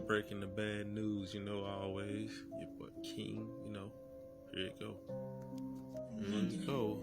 breaking the bad news, always. Your boy King, Here you go. Here you go.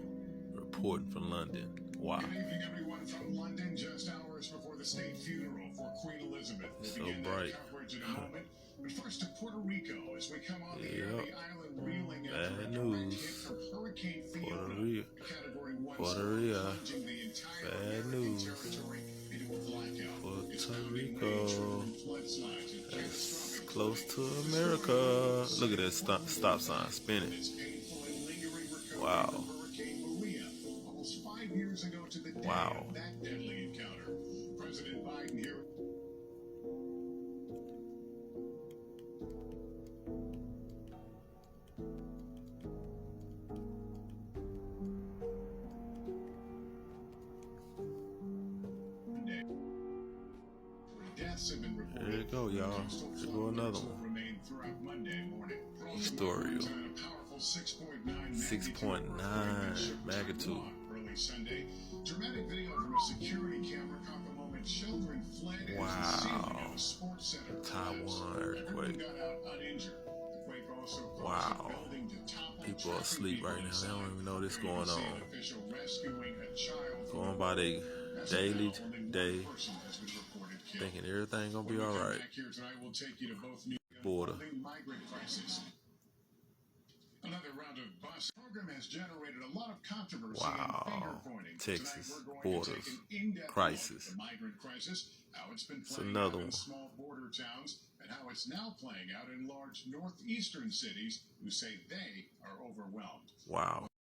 Reporting from London. Wow. Good evening, everyone from London. Just hours before the state funeral for Queen Elizabeth. We'll So begin bright. that coverage in a moment. But first to Puerto Rico as we come on the air. The island reeling after Bad a direct news. hit from Hurricane Fiona. Puerto Rico. Category 1 Puerto Rico. plunging the entire Bad American news. territory into a blackout. It's Puerto pounding Rico. waves from floodsides and That's catastrophic close to flooding. America. Look at that stop sign spinning. It's painful and lingering recovery Wow. from Hurricane Maria. Almost 5 years ago to the day Wow. of that deadly encounter. President Biden here. Deaths have been reported. There you go, y'all. Here go another one. Remain throughout Monday morning. Historical. 6.9 magnitude. Early Sunday, dramatic video from a security camera caught the moment children fled into Wow. the ceiling of a sports center. Taiwan earthquake. Everyone got out uninjured. The quake also caused Wow. the building to topple. People are asleep right now. They don't even know this going on. Official rescuing a child Going by their daily day, thinking everything gonna be all right. Border. Another round of bus program has generated a lot of controversy Wow. and finger pointing. Texas Tonight we're going borders to take an in-depth crisis. look at the migrant crisis, how it's been It's playing another out in one. small border towns, and how it's now playing out in large northeastern cities who say they are overwhelmed. Wow.